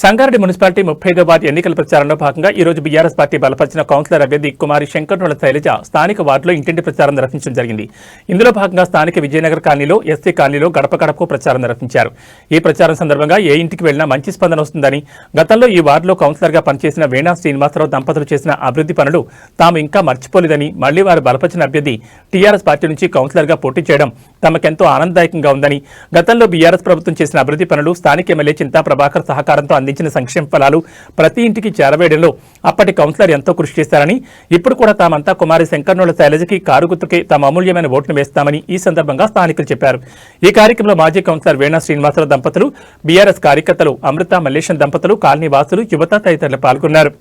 Sangareddy municipality 35వ ward ఎన్నికల ప్రచారంలో భాగంగా ఈ రోజు బీఆర్ఎస్ పార్టీ బలపరిచిన కౌన్సిలర్ అభ్యర్థి కుమారి శంకర్నుల శైలజ స్థానిక వార్డులో ఇంటింటి ప్రచారం నిర్వహించడం జరిగింది. ఇందులో భాగంగా స్థానిక విజయనగర్ కాలనీలో ఎస్సీ కాలనీలో గడప గడపకు ప్రచారం నిర్వహించారు. ఈ ప్రచారం సందర్భంగా ఏ ఇంటికి వెళ్లినా మంచి స్పందన వస్తుందని, గతంలో ఈ వార్డులో కౌన్సిలర్గా పనిచేసిన వీణా శ్రీనివాసరావు దంపతులు చేసిన అభివృద్ధి పనులు తాము ఇంకా మర్చిపోలేదని, మళ్లీ వారు బలపరిచిన అభ్యర్థి టీఆర్ఎస్ పార్టీ నుంచి కౌన్సిలర్గా పోటీ చేయడం తమకెంతో ఆనందదాయకంగా ఉందని, గతంలో బీఆర్ఎస్ ప్రభుత్వం చేసిన అభివృద్ధి పనులు స్థానిక ఎమ్మెల్యే చింతా ప్రభాకర్ సహకారంతో అందించిన సంక్షేమ ఫలాలు ప్రతి ఇంటికి చేరవేయడంలో అప్పటి కౌన్సిలర్ ఎంతో కృషి చేశారని, ఇప్పుడు కూడా తామంతా కుమారి శంకర్నుల శైలజకి కారు గుర్తుకే తమ అమూల్యమైన ఓటును వేస్తామని ఈ సందర్భంగా స్థానికులు చెప్పారు. ఈ కార్యక్రమంలో మాజీ కౌన్సిలర్ వీణా శ్రీనివాసరావు దంపతులు, బీఆర్ఎస్ కార్యకర్తలు అమృత మల్లేశం దంపతులు, కాలనీ వాసులు, యువత తదితరులు పాల్గొన్నారు.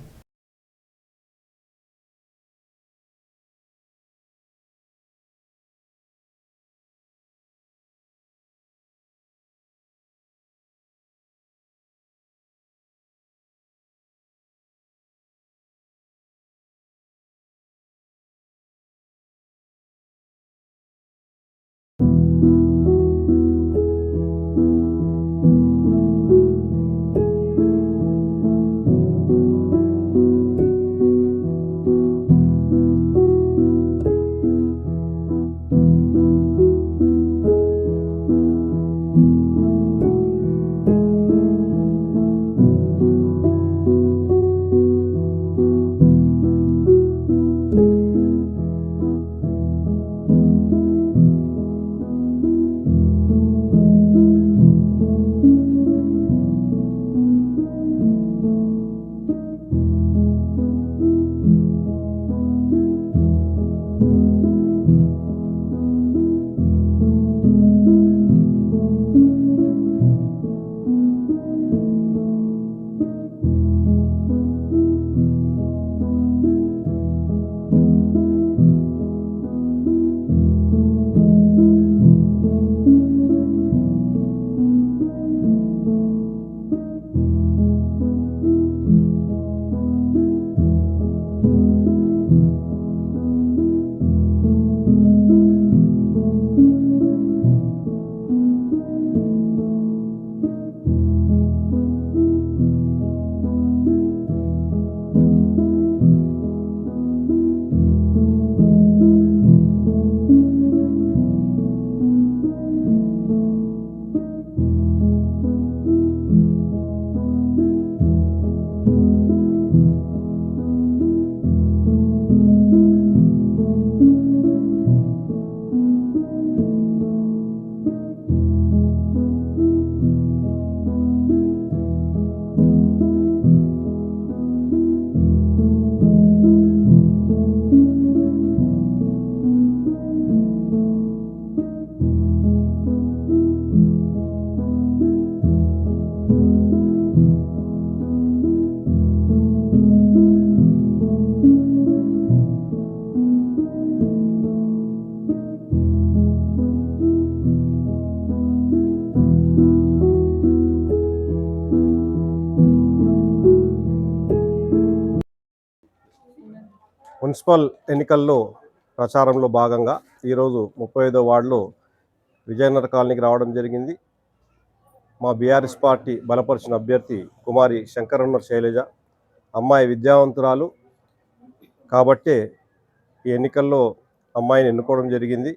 మున్సిపల్ ఎన్నికల్లో ప్రచారంలో భాగంగా ఈరోజు 35వ వార్డులో విజయనగర్ కాలనీకి రావడం జరిగింది. మా బీఆర్ఎస్ పార్టీ బలపరిచిన అభ్యర్థి కుమారి శంకర్నుల శైలజ అమ్మాయి విద్యావంతురాలు కాబట్టే ఈ ఎన్నికల్లో అమ్మాయిని ఎన్నుకోవడం జరిగింది.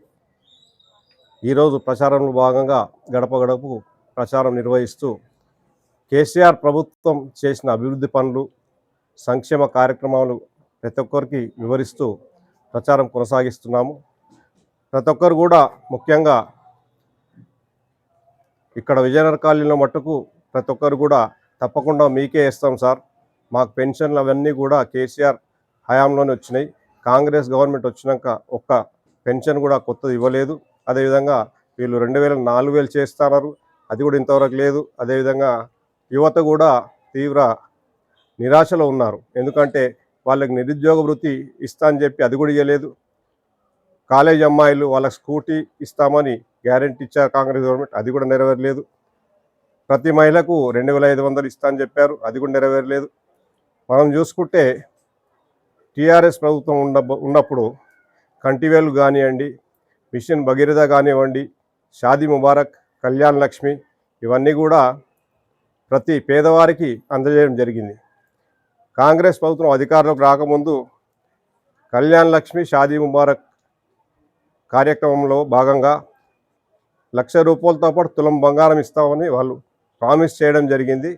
ఈరోజు ప్రచారంలో భాగంగా గడప గడపకు ప్రచారం నిర్వహిస్తూ కేసీఆర్ ప్రభుత్వం చేసిన అభివృద్ధి పనులు, సంక్షేమ కార్యక్రమాలు ప్రతి ఒక్కరికి వివరిస్తూ ప్రచారం కొనసాగిస్తున్నాము. ప్రతి ఒక్కరు కూడా ముఖ్యంగా ఇక్కడ విజయనగర్ కాలనీలో మట్టుకు ప్రతి ఒక్కరు కూడా తప్పకుండా మీకే ఇస్తాం సార్, మాకు పెన్షన్లు అవన్నీ కూడా కేసీఆర్ హయాంలోనే వచ్చినాయి, కాంగ్రెస్ గవర్నమెంట్ వచ్చినాక ఒక్క పెన్షన్ కూడా కొత్తది ఇవ్వలేదు, అదేవిధంగా వీళ్ళు 2000 4000 చేస్తున్నారు, అది కూడా ఇంతవరకు లేదు. అదేవిధంగా యువత కూడా తీవ్ర నిరాశలో ఉన్నారు, ఎందుకంటే వాళ్ళకి నిరుద్యోగ వృత్తి ఇస్తా అని చెప్పి అది కూడా ఇవ్వలేదు. కాలేజ్ అమ్మాయిలు వాళ్ళకి స్కూటీ ఇస్తామని గ్యారెంటీ ఇచ్చారు కాంగ్రెస్ గవర్నమెంట్, అది కూడా నెరవేరలేదు. ప్రతి మహిళకు 2500 ఇస్తా అని చెప్పారు, అది కూడా నెరవేరలేదు. మనం చూసుకుంటే టీఆర్ఎస్ ప్రభుత్వం ఉన్నప్పుడు కంటివేలు కానివ్వండి, మిషన్ భగీరథ కానివ్వండి, షాదీ ముబారక్, కళ్యాణ్ లక్ష్మి ఇవన్నీ కూడా ప్రతి పేదవారికి అందజేయడం జరిగింది. కాంగ్రెస్ ప్రభుత్వం అధికారంలోకి రాకముందు కళ్యాణ్ లక్ష్మి షాదీ ముబారక్ కార్యక్రమంలో భాగంగా ₹1,00,000తో పాటు తులం బంగారం ఇస్తామని వాళ్ళు ప్రామిస్ చేయడం జరిగింది.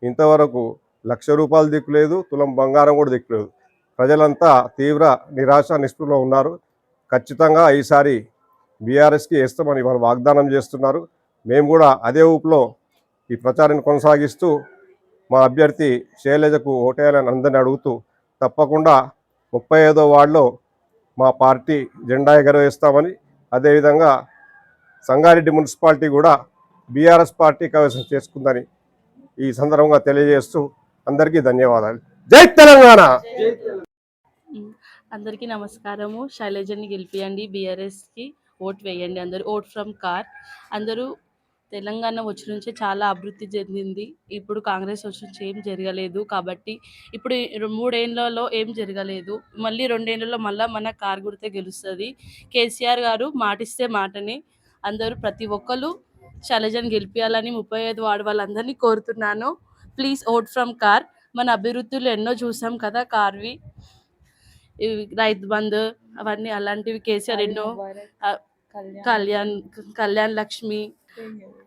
ఇంతవరకు ₹1,00,000 దిక్కులేదు, తులం బంగారం కూడా దిక్కులేదు. ప్రజలంతా తీవ్ర నిరాశ నిస్పృహలో ఉన్నారు. ఖచ్చితంగా ఈసారి బీఆర్ఎస్కి వేస్తామని వాళ్ళు వాగ్దానం చేస్తున్నారు. మేము కూడా అదే ఊపులో ఈ ప్రచారాన్ని కొనసాగిస్తూ మా అభ్యర్థి శైలజకు ఓటేయాలని అందరిని అడుగుతూ తప్పకుండా 35వ వార్డులో మా పార్టీ జెండా ఎగరవేస్తామని, అదేవిధంగా సంగారెడ్డి మున్సిపాలిటీ కూడా బీఆర్ఎస్ పార్టీ కైవసం చేసుకుందని ఈ సందర్భంగా తెలియజేస్తూ అందరికీ ధన్యవాదాలు. జై తెలంగాణ. అందరికీ నమస్కారము. శైలజని గెలిపియండి, బీఆర్ఎస్కి ఓట్ వేయండి. అందరూ ఓట్ ఫ్రమ్ కార్. అందరూ తెలంగాణ వచ్చి నుంచే చాలా అభివృద్ధి చెందింది. ఇప్పుడు కాంగ్రెస్ వచ్చి నుంచి ఏం జరగలేదు. కాబట్టి ఇప్పుడు 3 ఏళ్లలో ఏం జరగలేదు. మళ్ళీ 2 ఏళ్లలో మళ్ళీ మన కార్ గుర్తే గెలుస్తుంది. కేసీఆర్ గారు మాటిస్తే మాటని అందరూ ప్రతి ఒక్కరు శైలజని గెలిపించాలని 35 వార్డు వాళ్ళందరినీ కోరుతున్నాను. Please vote from car. మన అభివృద్ధులు ఎన్నో చూసాం కదా కార్వి, రైతు బంధు అవన్నీ అలాంటివి కేసీఆర్ ఎన్నో, కళ్యాణ్ లక్ష్మి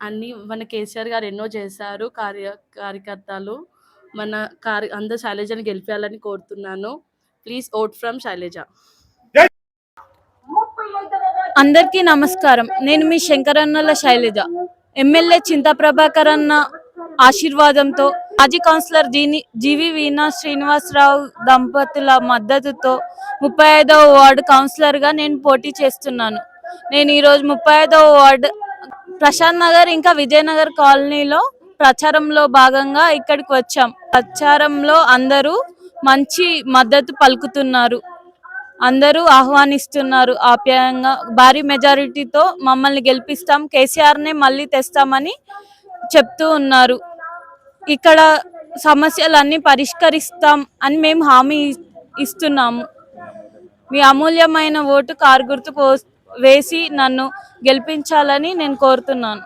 అన్నీ మన కేసీఆర్ గారు ఎన్నో చేశారు. కార్యకర్తలు మన అందరు శైలజని గెలిపించాలని కోరుతున్నాను. Please vote from Shailaja. అందరికీ నమస్కారం. నేను మీ శంకరన్నల శైలజ. ఎమ్మెల్యే చింతా ప్రభాకర్ అన్న ఆశీర్వాదంతో, మాజీ కౌన్సిలర్ జీవి వీణా శ్రీనివాసరావు దంపతుల మద్దతుతో 35వ వార్డు కౌన్సిలర్గా నేను పోటీ చేస్తున్నాను. నేను ఈరోజు 35వ వార్డు ప్రశాంత్ నగర్ ఇంకా విజయనగర్ కాలనీలో ప్రచారంలో భాగంగా ఇక్కడికి వచ్చాం. ప్రచారంలో అందరూ మంచి మద్దతు పలుకుతున్నారు, అందరూ ఆహ్వానిస్తున్నారు. ఆప్యాయంగా భారీ మెజారిటీతో మమ్మల్ని గెలిపిస్తాం, కేసీఆర్నే మళ్ళీ తెస్తామని చెప్తూ ఉన్నారు. ఇక్కడ సమస్యలన్నీ పరిష్కరిస్తాం అని మేము హామీ ఇస్తున్నాము. మీ అమూల్యమైన ఓటు కారు గుర్తుకు వేసి నన్ను గెలిపించాలని నేను కోరుతున్నాను.